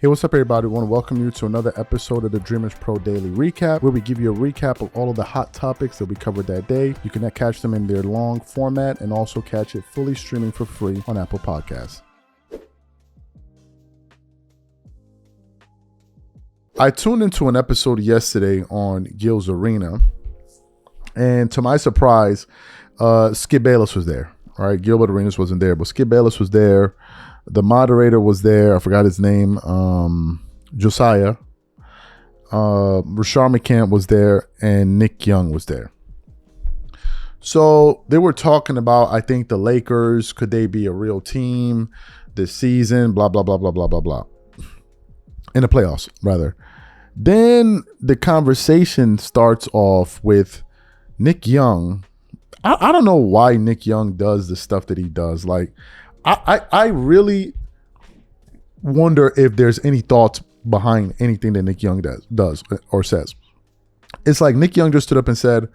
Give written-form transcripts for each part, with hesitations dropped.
Hey, what's up, everybody? I want to welcome you to another episode of the Dreamers Pro Daily Recap, where we give you a recap of all of the hot topics that we covered that day. You can catch them in their long format and also catch it fully streaming for free on Apple Podcasts. I tuned into an episode yesterday on Gil's Arena, and to my surprise, Skip Bayless was there. All right, Gilbert Arenas wasn't there, but Skip Bayless was there. The moderator was there. I forgot his name. Josiah. Rashard McCants was there, and Nick Young was there. So they were talking about, I think, the Lakers. Could they be a real team this season? Blah, blah, blah, blah, blah, blah, blah. In the playoffs, rather. Then the conversation starts off with Nick Young. I don't know why Nick Young does the stuff that he does. Like, I really wonder if there's any thoughts behind anything that Nick Young does or says. It's like Nick Young just stood up and said,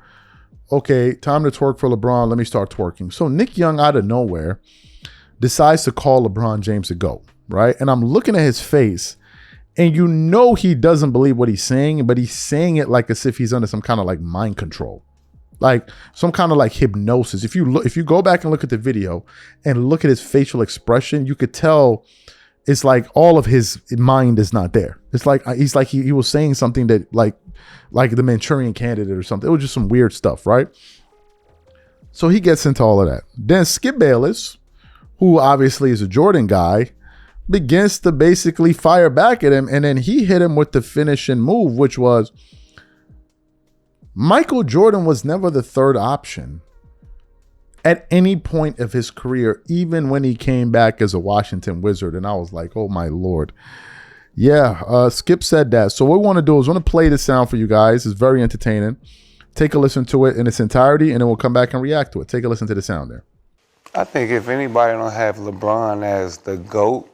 okay, time to twerk for LeBron. Let me start twerking. So Nick Young, out of nowhere, decides to call LeBron James a GOAT, right? And I'm looking at his face, and you know he doesn't believe what he's saying, but he's saying it like as if he's under some kind of like mind control. Like some kind of like hypnosis. If you go back and look at the video and look at his facial expression, you could tell it's like all of his mind is not there. It's like he was saying something that like the Manchurian Candidate or something. It was just some weird stuff, right? So he gets into all of that. Then Skip Bayless, who obviously is a Jordan guy, begins to basically fire back at him, and then he hit him with the finishing move, which was, Michael Jordan was never the third option at any point of his career, even when he came back as a Washington Wizard. And I was like, oh my Lord. Yeah, Skip said that. So what we want to do is play the sound for you guys. It's very entertaining. Take a listen to it in its entirety, and then we'll come back and react to it. Take a listen to the sound there. I think if anybody don't have LeBron as the GOAT,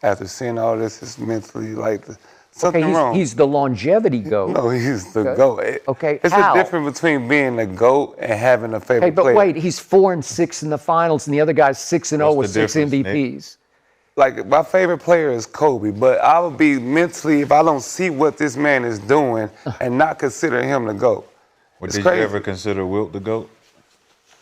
after seeing all this, it's mentally like something wrong. He's the longevity GOAT. No, he's the GOAT. Okay, it's how? a difference between being the GOAT and having a favorite player. But wait, he's 4-6 in the finals, and the other guy's 6-0 with 6 MVPs. Nick? Like, my favorite player is Kobe, but I would be mentally, if I don't see what this man is doing, and not consider him the GOAT. Well, did you ever consider Wilt the GOAT?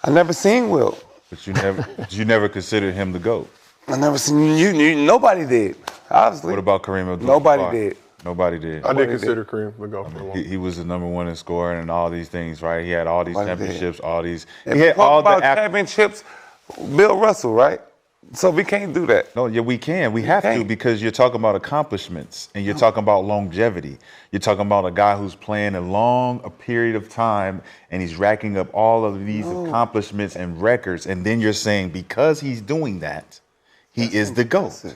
I never seen Wilt. But you never considered him the GOAT? I never seen you. Nobody did. Obviously. What about Kareem Abdul-Jabbar? Nobody did. Nobody did. I did consider Kareem the GOAT for a while. He was the number one in scoring and all these things, right? He had all these championships, all these. He had all the championships. Bill Russell, right? So we can't do that. No, yeah, we can. We have to, because you're talking about accomplishments and you're talking about longevity. You're talking about a guy who's playing a period of time and he's racking up all of these accomplishments and records. And then you're saying because he's doing that, he is the GOAT.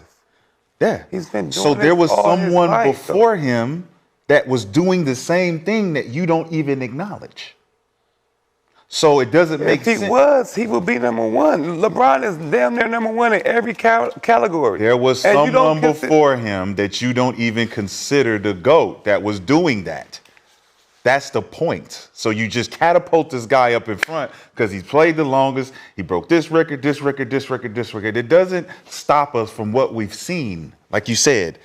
Yeah. He's been doing so there was someone life, before him that was doing the same thing that you don't even acknowledge. So it doesn't make sense. If he would be number one. LeBron is damn near number one in every category. There was someone before him that you don't even consider the GOAT that was doing that. That's the point. So you just catapult this guy up in front because he's played the longest. He broke this record, this record, this record, this record. It doesn't stop us from what we've seen. Like you said,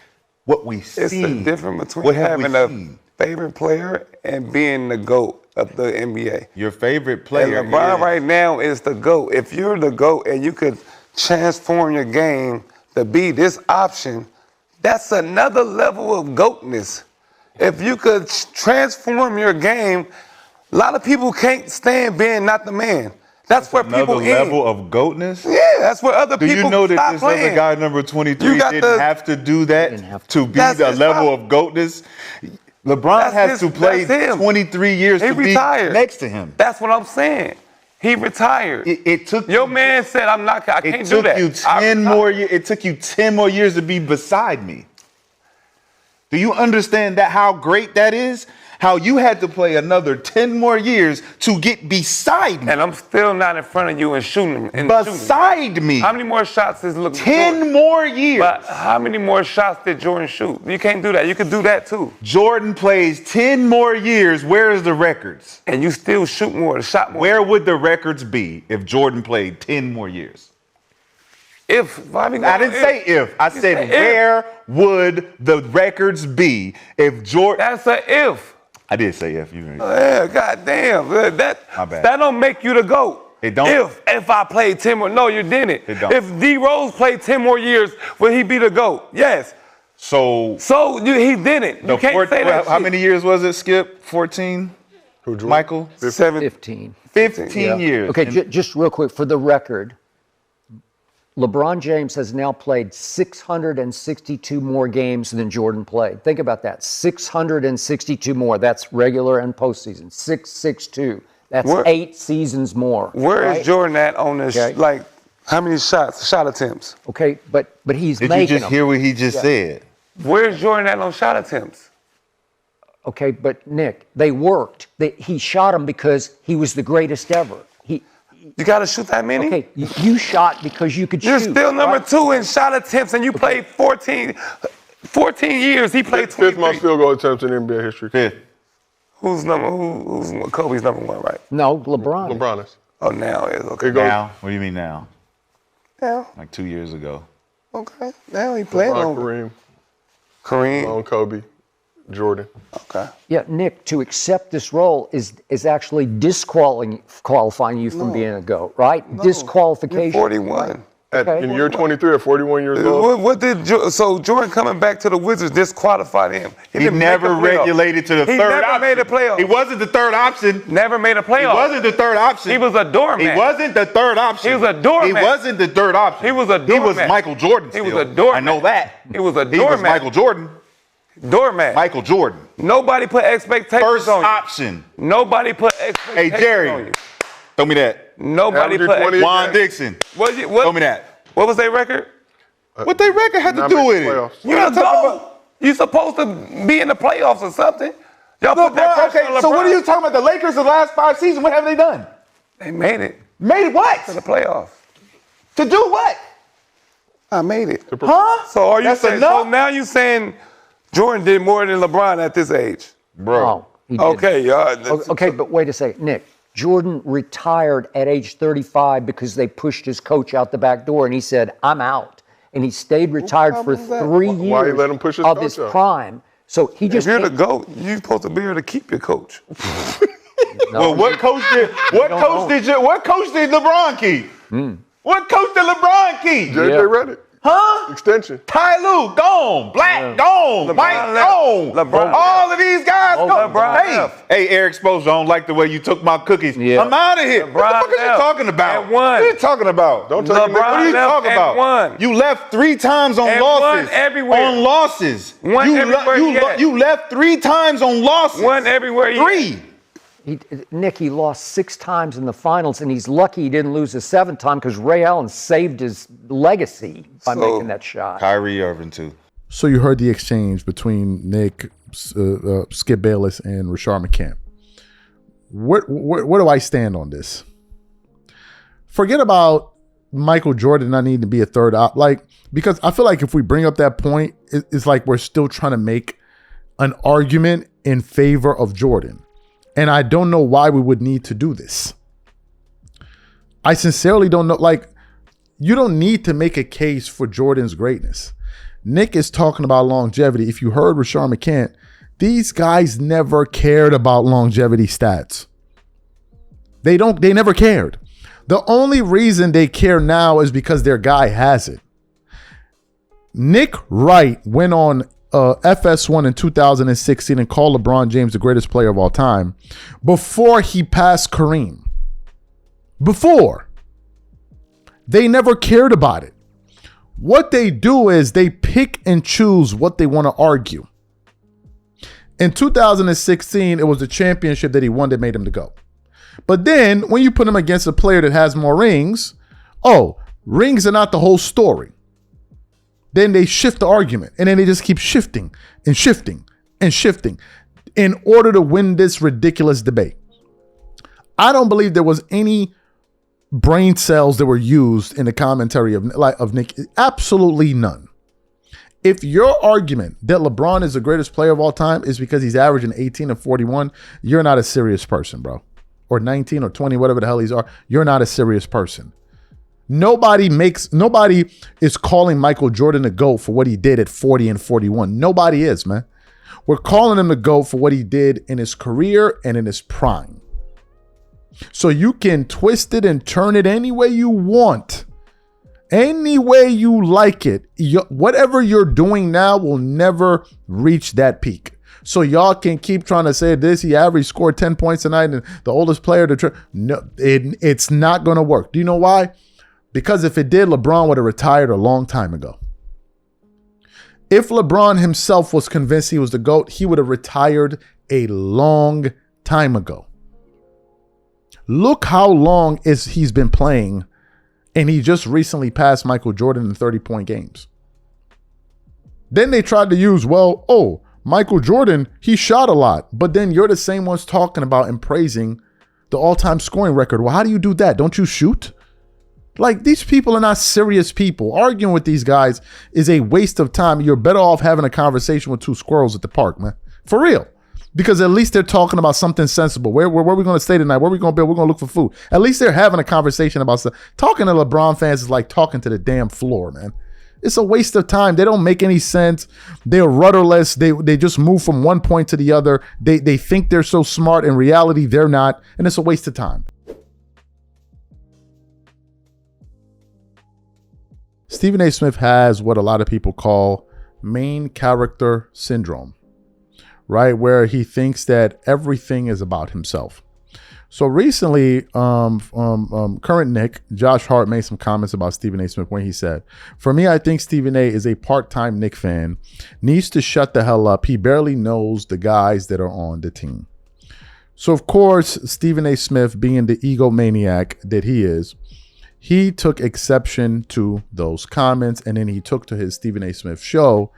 what we've seen. It's the difference between having a favorite player and being the GOAT of the NBA. Your favorite player. And LeBron right now is the GOAT. If you're the GOAT and you could transform your game to be this option, that's another level of GOATness. If you could transform your game, a lot of people can't stand being not the man. That's where people end. Another level of GOATness? Yeah, that's where other people Do you know that this playing. other guy, number 23, didn't have to do that to be the level of GOATness? LeBron has to play 23 years to be next to him. That's what I'm saying. He retired. It took your man said, I can't do that. It took you 10 more years to be beside me. Do you understand that how great that is? How you had to play another 10 more years to get beside me. And I'm still not in front of you and shooting. Beside me. How many more shots is looking 10 more years. But how many more shots did Jordan shoot? You can't do that. You could do that too. Jordan plays 10 more years. Where is the records? And you still shoot more, shot more. Where would the records be if Jordan played 10 more years? Why we I didn't say if. I said said where would the records be if Jordan? That's an if. I did say if. You know. Yeah, goddamn. My bad. That don't make you the GOAT. It don't. If I played 10 more, no, you didn't. It don't. If D Rose played 10 more years, will he be the GOAT? Yes. So he didn't. You can't say that. How many years was it, Skip? 14? Who, Jordan? Michael? 15. 15 years. Okay, just real quick for the record, LeBron James has now played 662 more games than Jordan played. Think about that. 662 more. That's regular and postseason. 662. That's 8 seasons more. Where is Jordan at on this? Okay. Like, how many shot attempts? Okay, but he's Did making you just them. hear what he just said? Where's Jordan at on shot attempts? Okay, but Nick, they worked. He shot them because he was the greatest ever. You got to shoot that many? Okay, you shot because you could You're shoot. still number right? 2 in shot attempts, and you played 14 years. He played 23. Fifth most field goal attempts in NBA history. Fifth. Who's Kobe's number 1, right? No, LeBron. LeBron is. Oh, now it is. Okay. It goes Now? What do you mean now? Now. Like 2 years ago. Okay. Now he playing LeBron, longer. Kareem, Kareem. Kobe, Jordan. Okay. Yeah, Nick, to accept this role is actually disqualifying you from being a GOAT, right? No, Disqualification. You're 41. In year 23 at 41 years old. So Jordan coming back to the Wizards disqualified him. He didn't never make the playoff. regulated to the He third never option. made a playoff. He wasn't the third option. Never made a playoff. He wasn't the third option. He was a doormat. He wasn't the third option. He was a doormat. He wasn't the third option. He was a He was doormat. Michael Jordan He still. was a doormat. I know that. He was a He was doormat. Michael Jordan. Doormat. Michael Jordan. Nobody put expectations First on you. option. Nobody put expectations Hey, Jerry. on you. Throw me that. Nobody Average put 20 Juan Dixon. Throw me that. What was their record? What they record had to Not do making with it? playoffs. You're a GOAT. You're supposed to be in the playoffs or something. Y'all put that pressure on LeBron. So what are you talking about? The Lakers the last 5 seasons, what have they done? They made it Made what? to the playoffs. To do what? I made it. Huh? So are you That's saying? enough? So now you saying Jordan did more than LeBron at this age? Bro. Oh, he did. Okay, y'all. Okay, but wait a second. Nick, Jordan retired at age 35 because they pushed his coach out the back door and he said, I'm out. And he stayed retired for 3 years Why you let him push his of coach his out? prime. So he If just you're the can't- GOAT, you're supposed to be here to keep your coach. Well, what coach did LeBron keep? What coach did LeBron keep? JJ Yeah. Redick. Huh? Extension. Ty Lue, gone. Black, gone. Mike, left. gone. LeBron All of these guys, gone. LeBron Hey, left. hey, Eric Spoelstra, I don't like the way you took my cookies. Yeah. I'm out of here. What the LeBron fuck are you left. talking about? And won. What are you talking about? Don't take LeBron him What are you left talking and about? won. You left 3 times on And losses. won everywhere. On losses. Won everywhere he had. You left 3 times on losses. Won everywhere he 3. Nick, he lost 6 times in the finals, and he's lucky he didn't lose the 7th time because Ray Allen saved his legacy by So- making that shot. Kyrie Irving, too. So you heard the exchange between Nick, Skip Bayless, and Rashard McCann. Where do I stand on this? Forget about Michael Jordan not needing to be a third op. Because I feel like if we bring up that point, it's like we're still trying to make an argument in favor of Jordan. And I don't know why we would need to do this. I sincerely don't know. Like, you don't need to make a case for Jordan's greatness. Nick is talking about longevity. If you heard Rashard McCann, these guys never cared about longevity stats. They never cared. The only reason they care now is because their guy has it. Nick Wright went on FS1 in 2016 and called LeBron James the greatest player of all time before he passed Kareem. Before. They never cared about it. What they do is they pick and choose what they want to argue. In 2016, it was the championship that he won that made him to go. But then when you put him against a player that has more rings, rings are not the whole story. Then they shift the argument, and then they just keep shifting and shifting and shifting in order to win this ridiculous debate. I don't believe there was any brain cells that were used in the commentary of Nick. Absolutely none. If your argument that LeBron is the greatest player of all time is because he's averaging 18 and 41, you're not a serious person, bro. Or 19 or 20, whatever the hell these are. You're not a serious person. Nobody is calling Michael Jordan a GOAT for what he did at 40 and 41. Nobody is, man. We're calling him a GOAT for what he did in his career and in his prime. So you can twist it and turn it any way you want. Any way you like it. Whatever you're doing now will never reach that peak. So y'all can keep trying to say this. He averaged scored 10 points tonight and the oldest player to no, it's not going to work. Do you know why? Because if it did, LeBron would have retired a long time ago. If LeBron himself was convinced he was the GOAT, he would have retired a long time ago. Look how long he's been playing, and he just recently passed Michael Jordan in 30-point games. Then they tried to use, Michael Jordan, he shot a lot. But then you're the same ones talking about and praising the all-time scoring record. Well, how do you do that? Don't you shoot? Like, these people are not serious people. Arguing with these guys is a waste of time. You're better off having a conversation with two squirrels at the park, man. For real. Because at least they're talking about something sensible. Where are we going to stay tonight? Where are we going to build? We're going to look for food. At least they're having a conversation about stuff. Talking to LeBron fans is like talking to the damn floor, man. It's a waste of time. They don't make any sense. They're rudderless. They just move from one point to the other. They think they're so smart. In reality, they're not. And it's a waste of time. Stephen A. Smith has what a lot of people call main character syndrome, right? Where he thinks that everything is about himself. So recently, current Nick, Josh Hart, made some comments about Stephen A. Smith when he said, "For me, I think Stephen A. is a part-time Nick fan, needs to shut the hell up. He barely knows the guys that are on the team." So of course, Stephen A. Smith, being the egomaniac that he is, he took exception to those comments, and then he took to his Stephen A. Smith show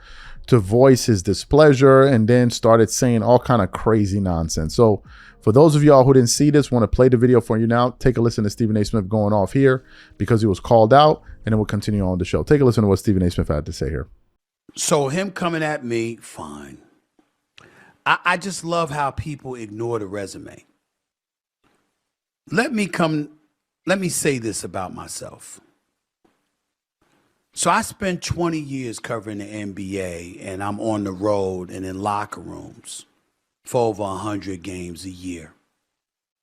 to voice his displeasure and then started saying all kind of crazy nonsense. So for those of y'all who didn't see this, want to play the video for you now, take a listen to Stephen A. Smith going off here because he was called out, and then we'll continue on the show. Take a listen to what Stephen A. Smith had to say here. So him coming at me, fine. I just love how people ignore the resume. Let me say this about myself. So I spent 20 years covering the NBA, and I'm on the road and in locker rooms for over 100 games a year.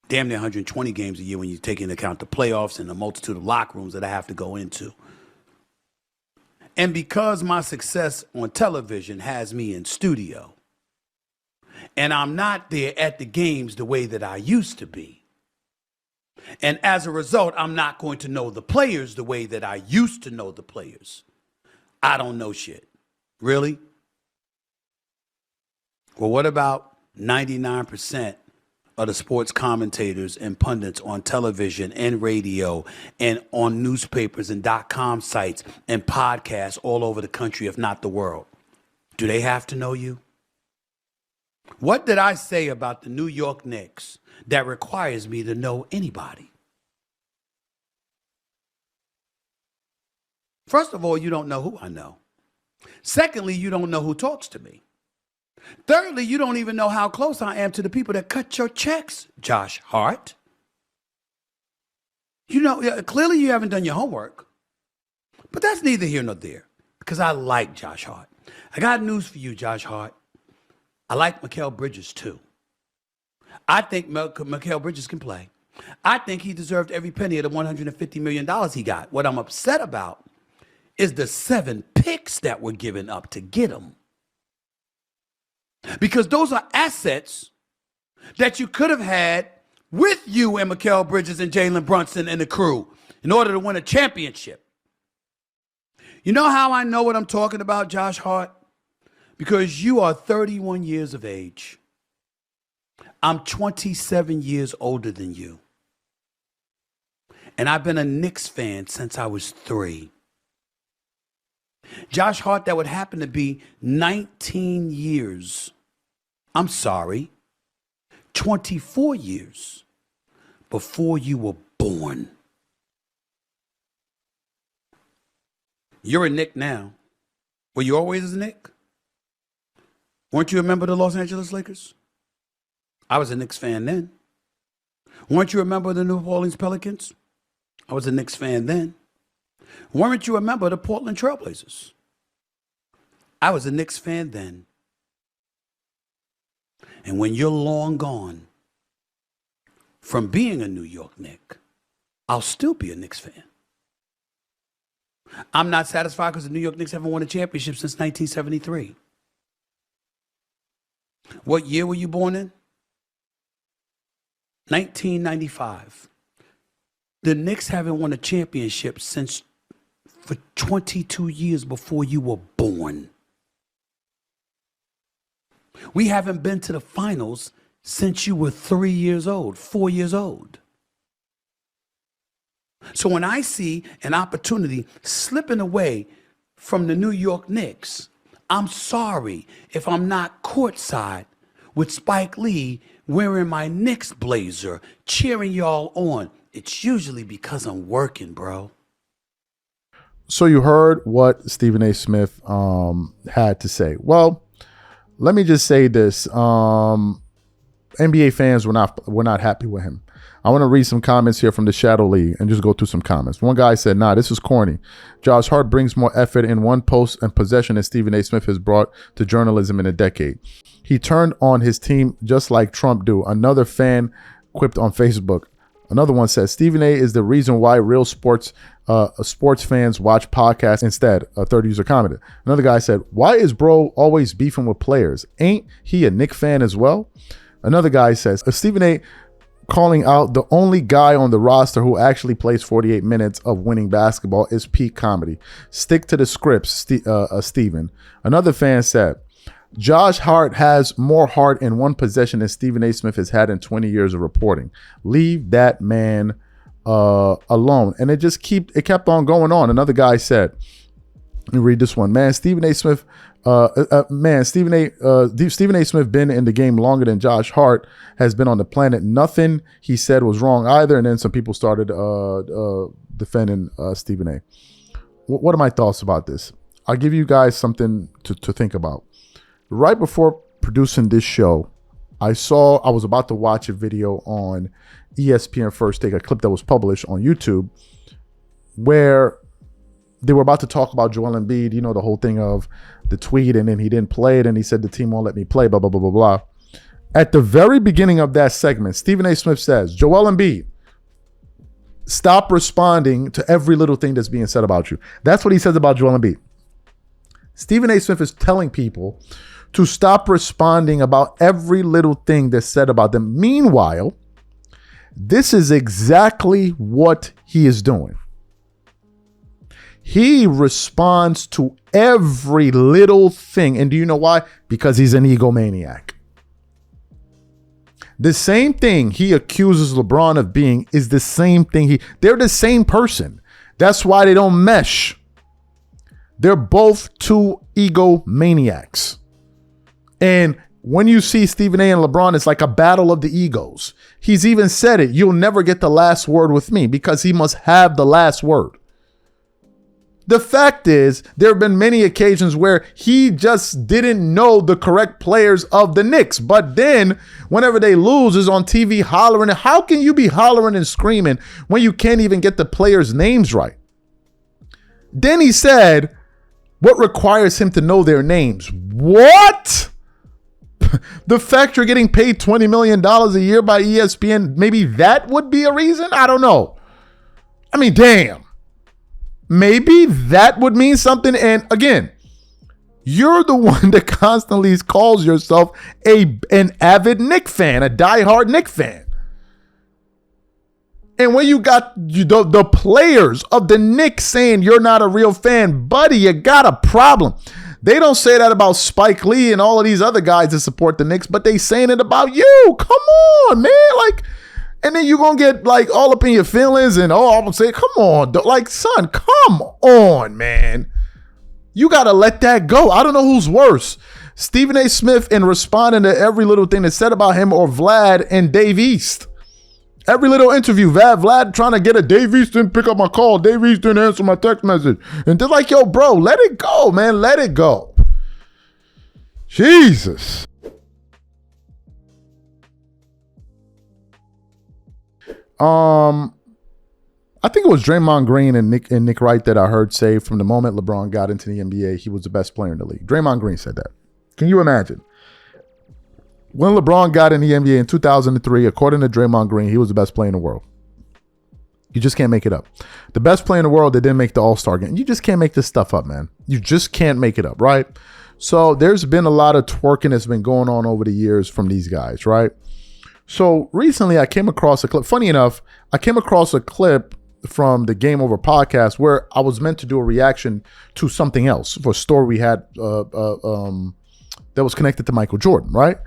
Damn near 120 games a year when you take into account the playoffs and the multitude of locker rooms that I have to go into. And because my success on television has me in studio, and I'm not there at the games the way that I used to be, and as a result, I'm not going to know the players the way that I used to know the players. I don't know shit. Really? Well, what about 99% of the sports commentators and pundits on television and radio and on newspapers and .com sites and podcasts all over the country, if not the world? Do they have to know you? What did I say about the New York Knicks that requires me to know anybody? First of all, you don't know who I know. Secondly, you don't know who talks to me. Thirdly, you don't even know how close I am to the people that cut your checks, Josh Hart. You know, clearly you haven't done your homework. But that's neither here nor there, because I like Josh Hart. I got news for you, Josh Hart. I like Mikal Bridges, too. I think Mikal Bridges can play. I think he deserved every penny of the $150 million he got. What I'm upset about is the 7 picks that were given up to get him. Because those are assets that you could have had with you and Mikal Bridges and Jalen Brunson and the crew in order to win a championship. You know how I know what I'm talking about, Josh Hart? Because you are 31 years of age. I'm 27 years older than you. And I've been a Knicks fan since I was 3. Josh Hart, that would happen to be 19 years. I'm sorry, 24 years before you were born. You're a Knick now. Were you always a Knick? Weren't you a member of the Los Angeles Lakers? I was a Knicks fan then. Weren't you a member of the New Orleans Pelicans? I was a Knicks fan then. Weren't you a member of the Portland Trailblazers? I was a Knicks fan then. And when you're long gone from being a New York Knick, I'll still be a Knicks fan. I'm not satisfied because the New York Knicks haven't won a championship since 1973. What year were you born in? 1995. The Knicks haven't won a championship since for 22 years before you were born. We haven't been to the finals since you were 3 years old, 4 years old. So when I see an opportunity slipping away from the New York Knicks, I'm sorry if I'm not courtside with Spike Lee wearing my Knicks blazer, cheering y'all on. It's usually because I'm working, bro. So you heard what Stephen A. Smith had to say. Well, let me just say this. NBA fans were not happy with him. I want to read some comments here from the Shadow League and just go through some comments. One guy said, nah, this is corny. Josh Hart brings more effort in one post and possession than Stephen A. Smith has brought to journalism in a decade. He turned on his team just like Trump do. Another fan quipped on Facebook. Another one says, Stephen A. is the reason why real sports fans watch podcasts instead. A third user commented. Another guy said, why is bro always beefing with players? Ain't he a Knick fan as well? Another guy says, Stephen A. calling out the only guy on the roster who actually plays 48 minutes of winning basketball is peak comedy. Stick to the scripts, Stephen. Another fan said, Josh Hart has more heart in one possession than Stephen A. Smith has had in 20 years of reporting. Leave that man alone. And it kept on going on. Another guy said, let me read this one. Man, Stephen A. Smith, Stephen A. Smith been in the game longer than Josh Hart has been on the planet. Nothing he said was wrong either. And then some people started defending Stephen A. What are my thoughts about this? I'll give you guys something to think about. Right before producing this show, I was about to watch a video on ESPN First Take, a clip that was published on YouTube, where they were about to talk about Joel Embiid, you know, the whole thing of the tweet, and then he didn't play it, and he said the team won't let me play, blah, blah, blah, blah, blah. At the very beginning of that segment, Stephen A. Smith says, Joel Embiid, stop responding to every little thing that's being said about you. That's what he says about Joel Embiid. Stephen A. Smith is telling people to stop responding about every little thing that's said about them. Meanwhile, this is exactly what he is doing. He responds to every little thing. And do you know why? Because he's an egomaniac. The same thing he accuses LeBron of being is the same thing they're the same person. That's why they don't mesh. They're both two egomaniacs. And when you see Stephen A. and LeBron, it's like a battle of the egos. He's even said it. You'll never get the last word with me, because he must have the last word. The fact is, there have been many occasions where he just didn't know the correct players of the Knicks. But then whenever they lose, is on TV hollering. How can you be hollering and screaming when you can't even get the players' names right? Then he said, what requires him to know their names? What? The fact you're getting paid $20 million a year by ESPN, maybe that would be a reason? I don't know. I mean, damn. Maybe that would mean something. And again, you're the one that constantly calls yourself an avid Knick fan, a diehard Knick fan. And when you got the players of the Knicks saying you're not a real fan, buddy, you got a problem. They don't say that about Spike Lee and all of these other guys that support the Knicks, but they saying it about you. Come on, man. Like, and then you're going to get like all up in your feelings and, I'm going to say, come on. Like, son, come on, man. You got to let that go. I don't know who's worse. Stephen A. Smith in responding to every little thing that's said about him, or Vlad and Dave East. Every little interview, Vlad trying to get a Dave East didn't pick up my call. Dave East didn't answer my text message. And they're like, yo, bro, let it go, man. Let it go. Jesus. I think it was Draymond Green and Nick Wright that I heard say from the moment LeBron got into the NBA, he was the best player in the league. Draymond Green said that. Can you imagine? When LeBron got in the NBA in 2003, according to Draymond Green, he was the best player in the world. You just can't make it up. The best player in the world that didn't make the All-Star game. You just can't make this stuff up, man. You just can't make it up, right? So there's been a lot of twerking that's been going on over the years from these guys, right? So recently I came across a clip. Funny enough, I came across a clip from the Game Over podcast where I was meant to do a reaction to something else for a story we had that was connected to Michael Jordan, right?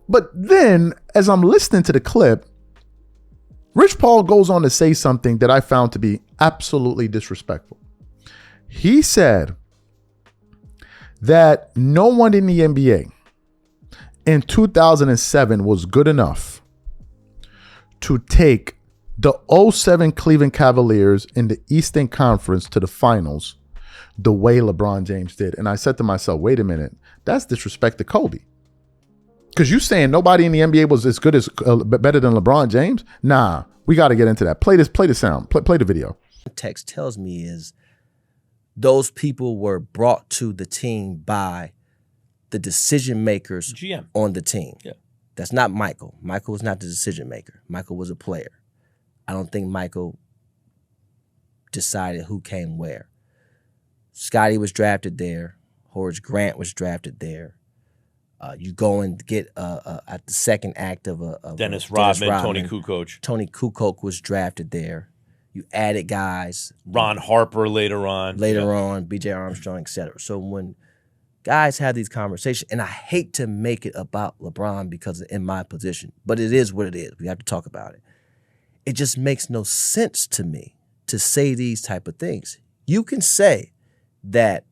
But then as I'm listening to the clip, Rich Paul goes on to say something that I found to be absolutely disrespectful. He said that no one in the NBA in 2007 was good enough to take the 2007 Cleveland Cavaliers in the Eastern Conference to the finals the way LeBron James did. And I said to myself, wait a minute, that's disrespect to Kobe. Because you saying nobody in the NBA was as good as better than LeBron James? Nah, we got to get into that. Play the sound. Play the video. Text tells me is those people were brought to the team by the decision makers GM on the team. Yeah. That's not Michael. Michael was not the decision maker. Michael was a player. I don't think Michael decided who came where. Scotty was drafted there. Horace Grant was drafted there. You go and get at the second act of Dennis Rodman, Tony Kukoc. Tony Kukoc was drafted there. You added guys. Ron Harper later on. B.J. Armstrong, etc. So when guys have these conversations, and I hate to make it about LeBron because in my position, but it is what it is. We have to talk about it. It just makes no sense to me to say these type of things. You can say that,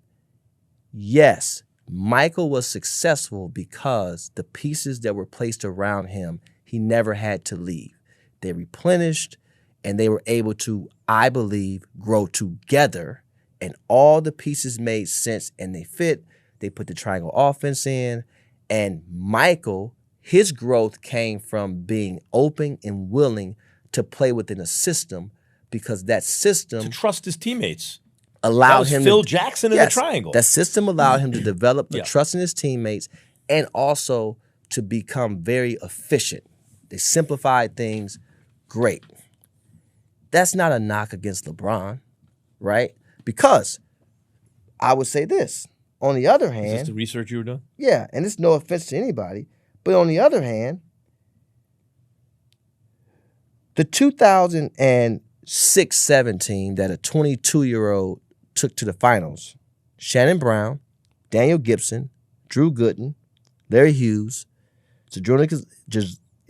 yes, Michael was successful because the pieces that were placed around him, he never had to leave. They replenished, and they were able to, I believe, grow together, and all the pieces made sense and they fit. They put the triangle offense in, and Michael, his growth came from being open and willing to play within a system because that system to trust his teammates. Allowed that was him Phil Jackson in the triangle. That system allowed him to develop the trust in his teammates and also to become very efficient. They simplified things great. That's not a knock against LeBron, right? Because I would say this. On the other hand, is this the research you were doing? Yeah, and it's no offense to anybody, but on the other hand, the 2006-7 team that a 22-year-old took to the finals, Shannon Brown, Daniel Gibson, Drew Gooden, Larry Hughes, Zydrunas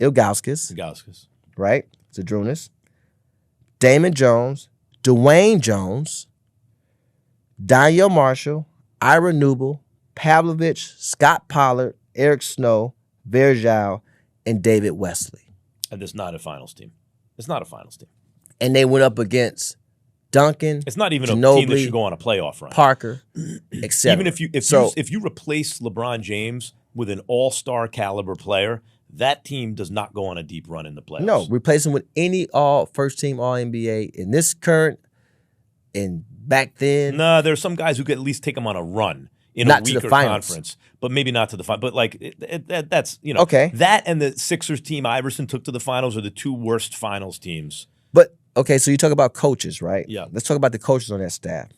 Ilgauskas, right? Zydrunas, Damon Jones, Dwayne Jones, Daniel Marshall, Ira Newble, Pavlovich, Scott Pollard, Eric Snow, Verjao, and David Wesley. And it's not a finals team. It's not a finals team. And they went up against Duncan. It's not even Ginobili, a team that should go on a playoff run. Parker, etc. Even if you replace LeBron James with an all-star caliber player, that team does not go on a deep run in the playoffs. No, replace him with any first team All NBA in this current and back then. No, there's some guys who could at least take them on a run in not a weaker to the finals. conference, but maybe not to the final. But like that's okay. That and the Sixers team Iverson took to the finals are the two worst finals teams. But okay, so you talk about coaches, right? Yeah. Let's talk about the coaches on that staff.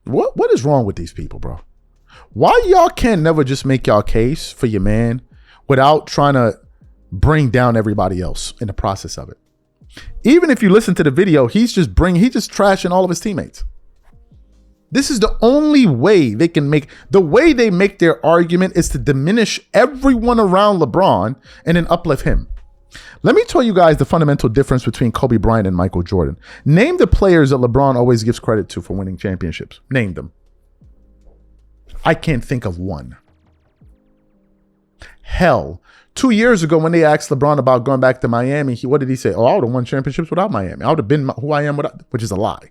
What is wrong with these people, bro? Why y'all can't never just make y'all case for your man without trying to bring down everybody else in the process of it? Even if you listen to the video, he's just trashing all of his teammates. This is the only way they can the way they make their argument is to diminish everyone around LeBron and then uplift him. Let me tell you guys the fundamental difference between Kobe Bryant and Michael Jordan. Name the players that LeBron always gives credit to for winning championships. Name them. I can't think of one. Hell, 2 years ago when they asked LeBron about going back to Miami, what did he say? Oh, I would have won championships without Miami. I would have been who I am without, which is a lie.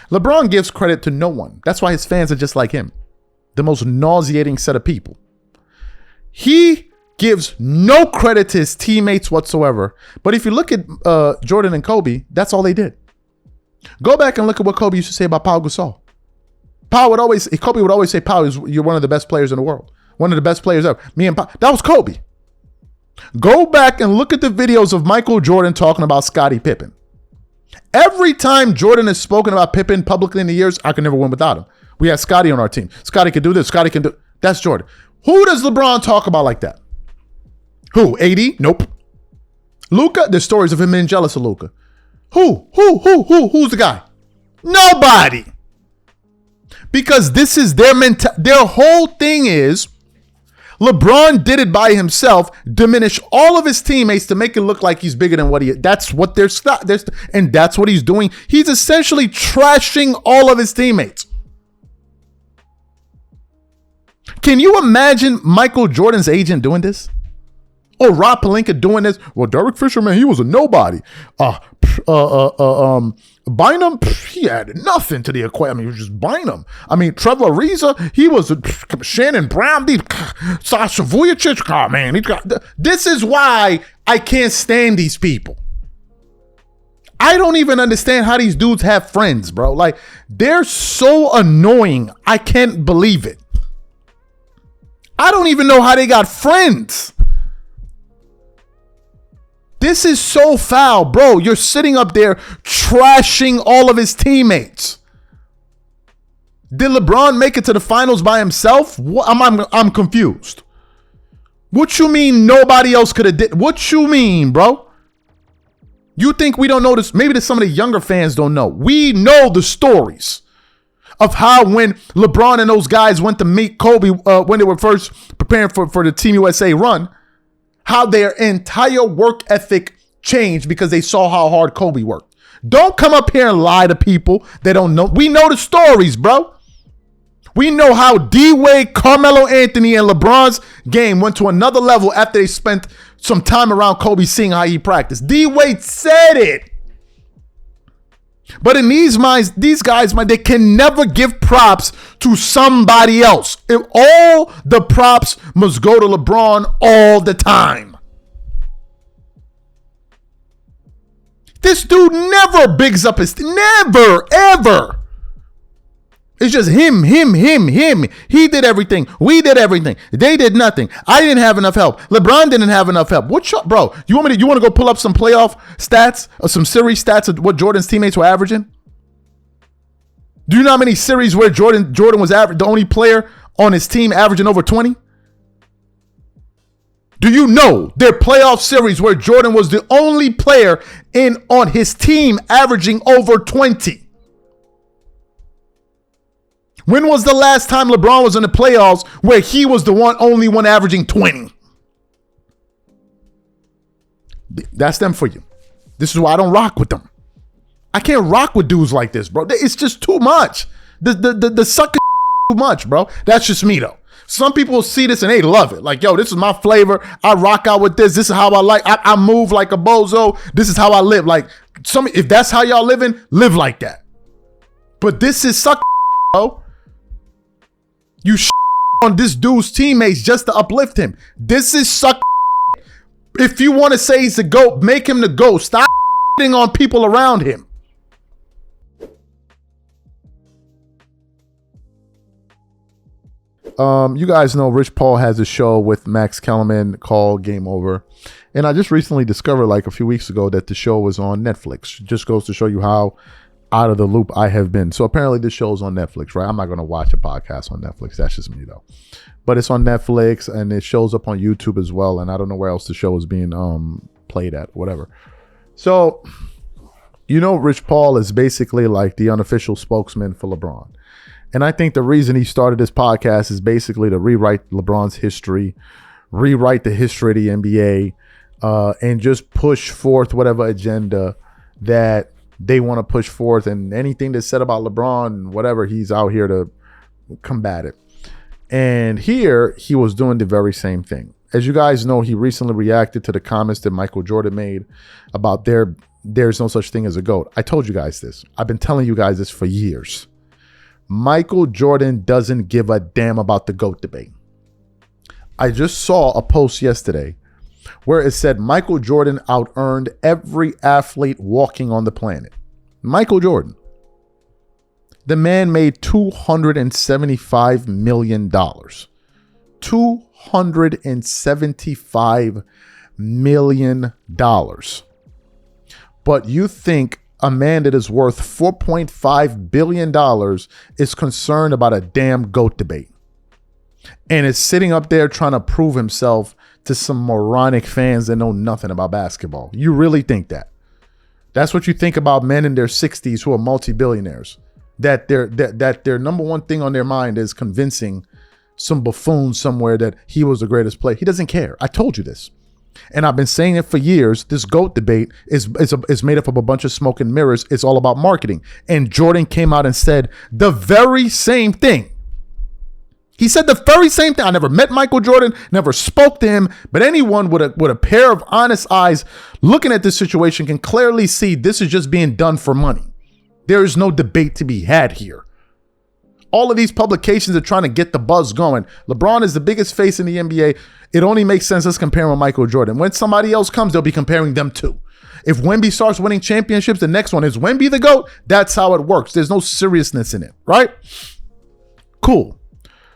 LeBron gives credit to no one. That's why his fans are just like him. The most nauseating set of people. He gives no credit to his teammates whatsoever. But if you look at Jordan and Kobe, that's all they did. Go back and look at what Kobe used to say about Pau Gasol. Kobe would always say, Pau, you're one of the best players in the world. One of the best players ever. Me and Pau. That was Kobe. Go back and look at the videos of Michael Jordan talking about Scottie Pippen. Every time Jordan has spoken about Pippen publicly in the years, I could never win without him. We had Scottie on our team. Scottie could do this. Scottie can do. That's Jordan. Who does LeBron talk about like that? Who? AD? Nope. Luka? There's stories of him being jealous of Luka. Who's the guy? Nobody. Because this is their their whole thing is LeBron did it by himself, diminish all of his teammates to make it look like he's bigger than what he is. That's what and that's what he's doing. He's essentially trashing all of his teammates. Can you imagine Michael Jordan's agent doing this? Or Rob Pelinka doing this? Well, Derek Fisher, man, he was a nobody. Bynum, he added nothing to the equation. I mean, he was just Bynum. I mean, Trevor Ariza, he was Shannon Brown, Sasha Vujacic. Oh, man, this is why I can't stand these people. I don't even understand how these dudes have friends, bro. Like, they're so annoying. I can't believe it. I don't even know how they got friends. This is so foul, bro. You're sitting up there trashing all of his teammates. Did LeBron make it to the finals by himself? I'm confused. What you mean nobody else could have did? What you mean, bro? You think we don't know this? Maybe some of the younger fans don't know. We know the stories of how when LeBron and those guys went to meet Kobe when they were first preparing for the Team USA run, how their entire work ethic changed because they saw how hard Kobe worked. Don't come up here and lie to people that don't know. We know the stories, bro. We know how D-Wade, Carmelo Anthony, and LeBron's game went to another level after they spent some time around Kobe seeing how he practiced. D-Wade said it. But in these minds, these guys, they can never give props to somebody else. If all the props must go to LeBron all the time. This dude never bigs up his, never, ever. It's just him. He did everything. We did everything. They did nothing. I didn't have enough help. LeBron didn't have enough help. Bro, you want to go pull up some playoff stats or some series stats of what Jordan's teammates were averaging? Do you know how many series where Jordan was the only player on his team averaging over 20? Do you know their playoff series where Jordan was the only player on his team averaging over 20? When was the last time LeBron was in the playoffs where he was the only one averaging 20? That's them for you. This is why I don't rock with them. I can't rock with dudes like this, bro. It's just too much. The sucker too much, bro. That's just me, though. Some people see this and they love it. Like, yo, this is my flavor. I rock out with this. This is how I like. I move like a bozo. This is how I live. Like, if that's how y'all living, live like that. But this is sucker, bro. You on this dude's teammates just to uplift him. This is suck. If you want to say he's the GOAT, make him the GOAT. Stop on people around him. You guys know Rich Paul has a show with Max Kellerman called Game Over. And I just recently discovered like a few weeks ago that the show was on Netflix. It just goes to show you how out of the loop I have been. So apparently this show's on Netflix, right? I'm not going to watch a podcast on Netflix. That's just me though. But it's on Netflix and it shows up on YouTube as well. And I don't know where else the show is being played at, whatever. So, you know, Rich Paul is basically like the unofficial spokesman for LeBron. And I think the reason he started this podcast is basically to rewrite LeBron's history, rewrite the history of the NBA, and just push forth whatever agenda that they want to push forth, and anything that's said about LeBron, whatever, he's out here to combat it. And here he was doing the very same thing. As you guys know, he recently reacted to the comments that Michael Jordan made about there's no such thing as a GOAT. I told you guys this. I've been telling you guys this for years. Michael Jordan doesn't give a damn about the GOAT debate. I just saw a post yesterday where it said Michael Jordan out-earned every athlete walking on the planet. Michael Jordan. The man made $275 million. $275 million. But you think a man that is worth $4.5 billion is concerned about a damn GOAT debate and is sitting up there trying to prove himself to some moronic fans that know nothing about basketball? You really think that? That's what you think about men in their 60s who are multi-billionaires, that their number one thing on their mind is convincing some buffoon somewhere that he was the greatest player. He doesn't care. I told you this. And I've been saying it for years. This GOAT debate is made up of a bunch of smoke and mirrors. It's all about marketing. And Jordan came out and said the very same thing. He said the very same thing. I never met Michael Jordan, never spoke to him, but anyone with a pair of honest eyes looking at this situation can clearly see this is just being done for money. There is no debate to be had here. All of these publications are trying to get the buzz going. LeBron is the biggest face in the NBA. It only makes sense us comparing with Michael Jordan. When somebody else comes, they'll be comparing them too. If Wemby starts winning championships, the next one is Wemby the GOAT. That's how it works. There's no seriousness in it, right? Cool.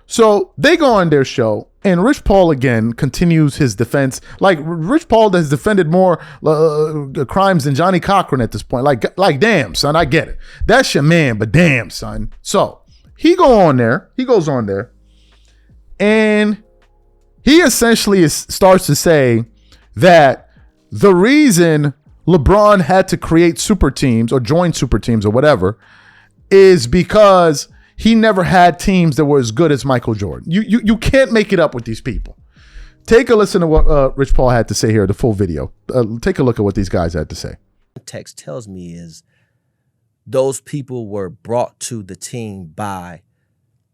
So they go on their show, and Rich Paul again continues his defense. Like, Rich Paul has defended more crimes than Johnny Cochran at this point. Like, damn, son, I get it. That's your man, but damn, son. So he goes on there, and he essentially starts to say that the reason LeBron had to create super teams or join super teams or whatever is because he never had teams that were as good as Michael Jordan. You can't make it up with these people. Take a listen to what Rich Paul had to say here, the full video. Take a look at what these guys had to say. Text tells me is those people were brought to the team by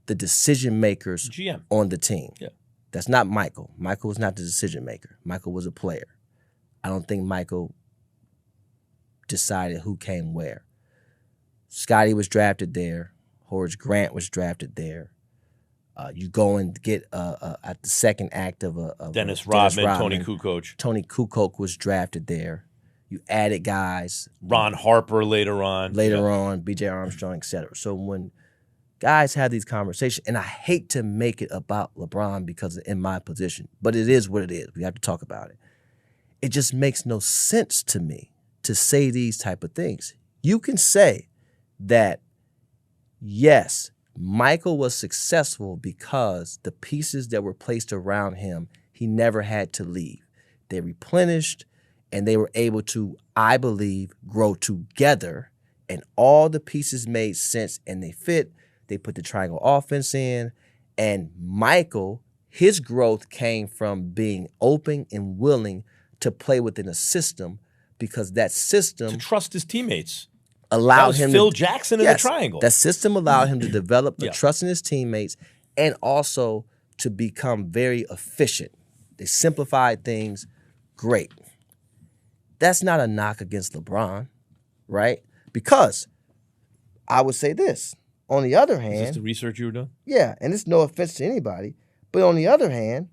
the decision makers GM on the team. Yeah. That's not Michael. Michael was not the decision maker. Michael was a player. I don't think Michael decided who came where. Scotty was drafted there. Horace Grant was drafted there. You go and get at the second act of Dennis Rodman, Tony Kukoc. Tony Kukoc was drafted there. You added guys. Ron Harper later on. B.J. Armstrong, etc. So when guys have these conversations, and I hate to make it about LeBron because in my position, but it is what it is. We have to talk about it. It just makes no sense to me to say these type of things. You can say that, yes, Michael was successful because the pieces that were placed around him, he never had to leave. They replenished, and they were able to, I believe, grow together, and all the pieces made sense and they fit. They put the triangle offense in, and Michael, his growth came from being open and willing to play within a system because that system— to trust his teammates. Allowed him Phil Jackson in the triangle. That system allowed him to develop the trust in his teammates and also to become very efficient. They simplified things. Great. That's not a knock against LeBron, right? Because I would say this. On the other hand— Is this the research you were doing? Yeah, and it's no offense to anybody. But on the other hand,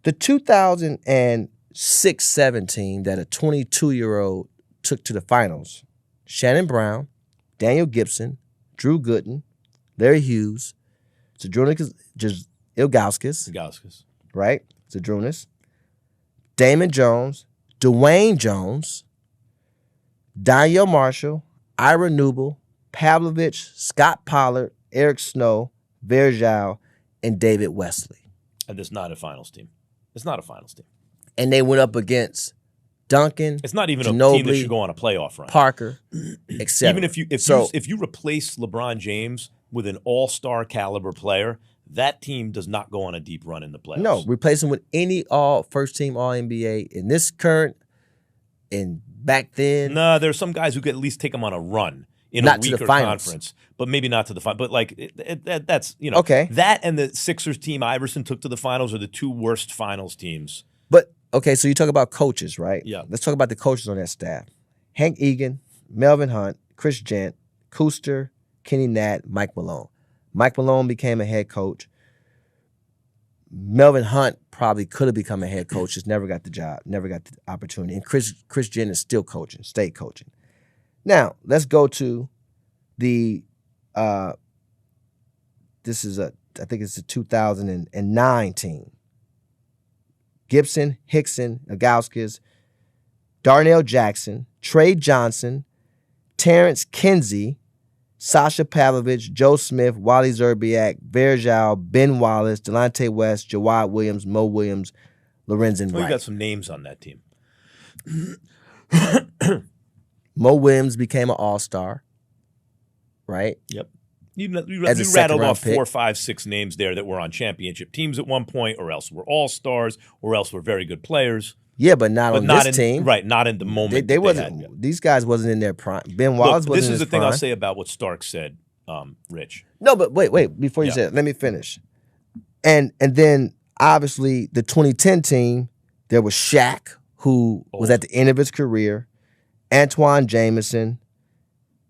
the 2006-7 team that a 22-year-old took to the finals, Shannon Brown, Daniel Gibson, Drew Gooden, Larry Hughes, Zydrunas Ilgauskas, right? Zydrunas, Damon Jones, Dwayne Jones, Danielle Marshall, Ira Newble, Pavlovich, Scott Pollard, Eric Snow, Verjao, and David Wesley. And it's not a finals team. It's not a finals team. And they went up against Duncan. It's not even Ginobili, a team that should go on a playoff run. Parker, etc. Even if you replace LeBron James with an all-star caliber player, that team does not go on a deep run in the playoffs. No, replace him with any first team All NBA in this current and back then. No, there's some guys who could at least take them on a run in a weaker conference, but maybe not to the final. But like that's okay. That and the Sixers team Iverson took to the finals are the two worst finals teams. But okay, so you talk about coaches, right? Yeah. Let's talk about the coaches on that staff: Hank Egan, Melvin Hunt, Chris Gent, Kuster, Kenny Natt, Mike Malone. Mike Malone became a head coach. Melvin Hunt probably could have become a head coach, just never got the job, never got the opportunity. And Chris Jenner is still coaching, stay coaching. Now, let's go to the this is I think it's a 2009 team. Gibson, Hickson, Nagauskas, Darnell Jackson, Trey Johnson, Terrence Kinsey, Sasha Pavlovich, Joe Smith, Wally Zerbiak, Verjao, Ben Wallace, Delonte West, Jawad Williams, Mo Williams, Lorenzen Well, Wright. you got some names on that team. Mo Williams became an all-star, right? Yep. You As a rattled second-round off pick. 4, 5, 6 names there that were on championship teams at one point, or else were all-stars, or else were very good players. Yeah, but not on this in, team. Right, not in the moment. They that wasn't. had. These guys wasn't in their prime. Ben Wallace Look, wasn't this in is his the thing prime. I'll say about what Stark said, Rich. No, but wait. Before you Yeah. say it, let me finish. And then obviously the 2010 team, there was Shaq, who was at the end of his career, Antoine Jameson,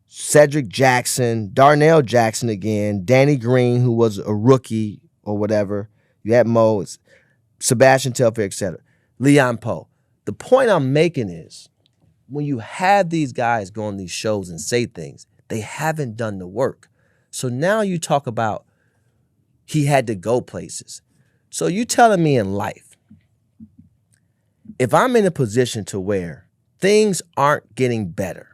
Cedric Jackson, Darnell Jackson again, Danny Green, who was a rookie or whatever. You had Mo, Sebastian Telfair, etc. Leon Poe. The point I'm making is when you have these guys go on these shows and say things, they haven't done the work. So now you talk about he had to go places. So you telling me in life, if I'm in a position to where things aren't getting better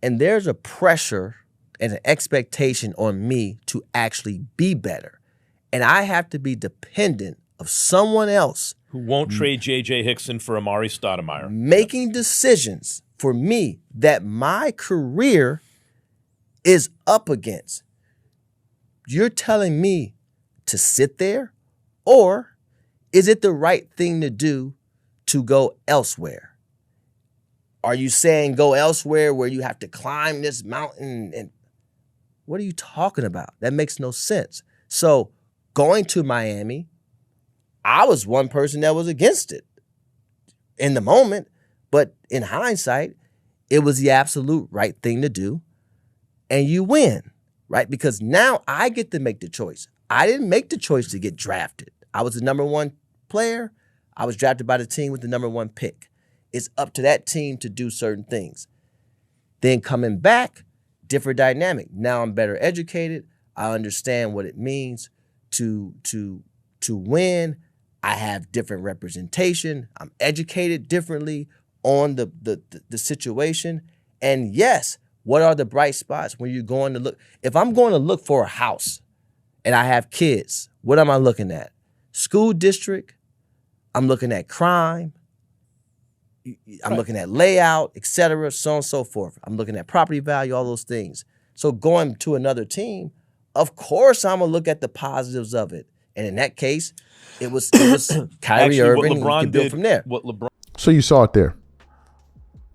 and there's a pressure and an expectation on me to actually be better, and I have to be dependent of someone else Who won't trade J.J. Hickson for Amari Stoudemire. making decisions for me that my career is up against. You're telling me to sit there, or is it the right thing to do to go elsewhere? Are you saying go elsewhere where you have to climb this mountain? And what are you talking about? That makes no sense. So going to Miami, I was one person that was against it in the moment, but in hindsight, it was the absolute right thing to do, and you win, right? Because now I get to make the choice. I didn't make the choice to get drafted. I was the number one player. I was drafted by the team with the number one pick. It's up to that team to do certain things. Then coming back, different dynamic. Now I'm better educated. I understand what it means to win. I have different representation. I'm educated differently on the situation. And yes, what are the bright spots when you're going to look? If I'm going to look for a house and I have kids, what am I looking at? School district. I'm looking at crime. I'm looking at layout, et cetera, so on and so forth. I'm looking at property value, all those things. So going to another team, of course I'm going to look at the positives of it. And in that case, it was Kyrie Irving, and you can build from there. So you saw it there.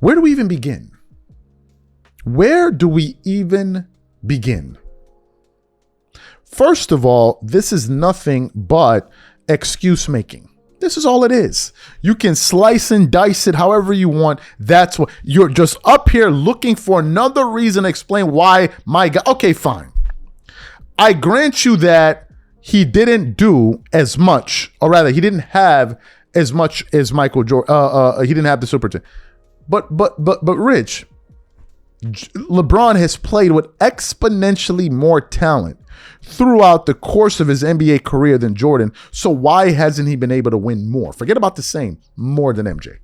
Where do we even begin? Where do we even begin? First of all, this is nothing but excuse making. This is all it is. You can slice and dice it however you want. That's what you're just up here looking for another reason to explain why my guy. Okay, fine. I grant you that he didn't do as much, or rather, he didn't have as much as Michael Jordan. He didn't have the super team. But Rich, LeBron has played with exponentially more talent throughout the course of his NBA career than Jordan. So why hasn't he been able to win more? Forget about the same, more than MJ.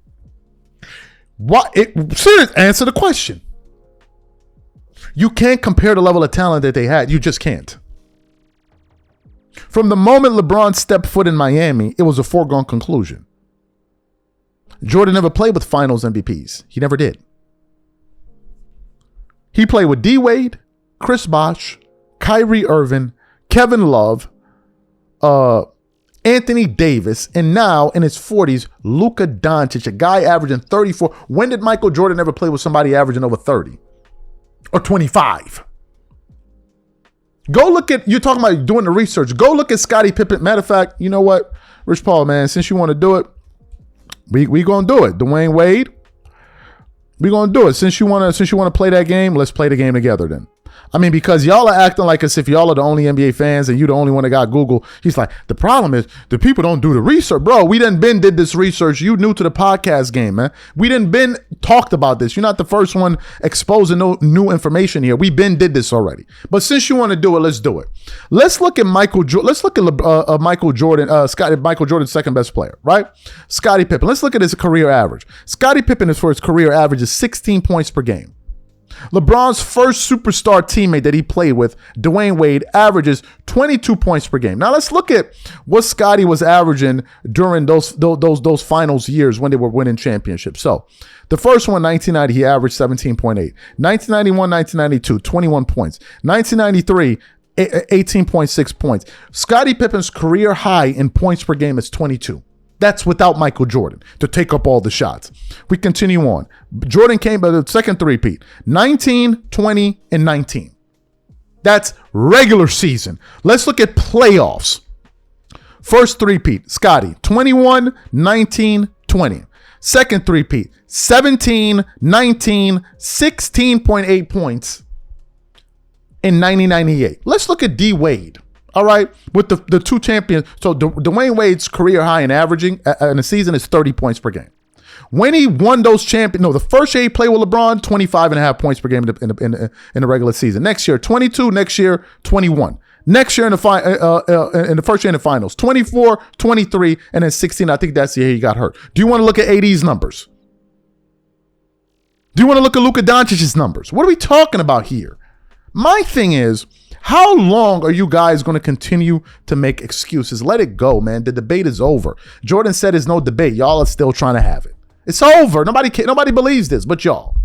Serious, answer the question. You can't compare the level of talent that they had. You just can't. From the moment LeBron stepped foot in Miami, it was a foregone conclusion. Jordan never played with finals MVPs. He never did. He played with D. Wade, Chris Bosh, Kyrie Irving, Kevin Love, Anthony Davis, and now in his 40s, Luka Doncic, a guy averaging 34. When did Michael Jordan ever play with somebody averaging over 30 or 25? Go look at, you're talking about doing the research. Go look at Scottie Pippen. Matter of fact, you know what, Rich Paul, man, since you want to do it, we gonna do it. Dwayne Wade, we gonna do it. Since you wanna play that game, let's play the game together then. I mean, because y'all are acting like as if y'all are the only NBA fans and you the only one that got Google. He's like, the problem is the people don't do the research. Bro, we done been did this research. You new to the podcast game, man. We done been talked about this. You're not the first one exposing no new information here. We been did this already. But since you want to do it, let's do it. Let's look at Michael Jordan, Michael Jordan's second best player, right? Scottie Pippen. Let's look at his career average. Scottie Pippen is for his career average is 16 points per game. LeBron's first superstar teammate that he played with, Dwayne Wade, averages 22 points per game. Now let's look at what Scottie was averaging during those finals years when they were winning championships. So the first one, 1990, he averaged 17.8. 1991, 1992, 21 points. 1993, 18.6 points. Scottie Pippen's career high in points per game is 22. That's without Michael Jordan to take up all the shots. We continue on. Jordan came by the second three-peat. 19, 20, and 19. That's regular season. Let's look at playoffs. First three-peat, Scottie, 21, 19, 20. Second three-peat, 17, 19, 16.8 points in 1998. Let's look at D. Wade. All right, with the two champions. So Dwayne Wade's career high in averaging in a season is 30 points per game. When he won those the first year he played with LeBron, 25.5 points per game in the regular season. Next year, 22. Next year, 21. Next year in the first year in the finals, 24, 23, and then 16. I think that's the year he got hurt. Do you want to look at AD's numbers? Do you want to look at Luka Doncic's numbers? What are we talking about here? My thing is, how long are you guys going to continue to make excuses? Let it go, man. The debate is over. Jordan said there's no debate. Y'all are still trying to have it. It's over. Nobody believes this but y'all.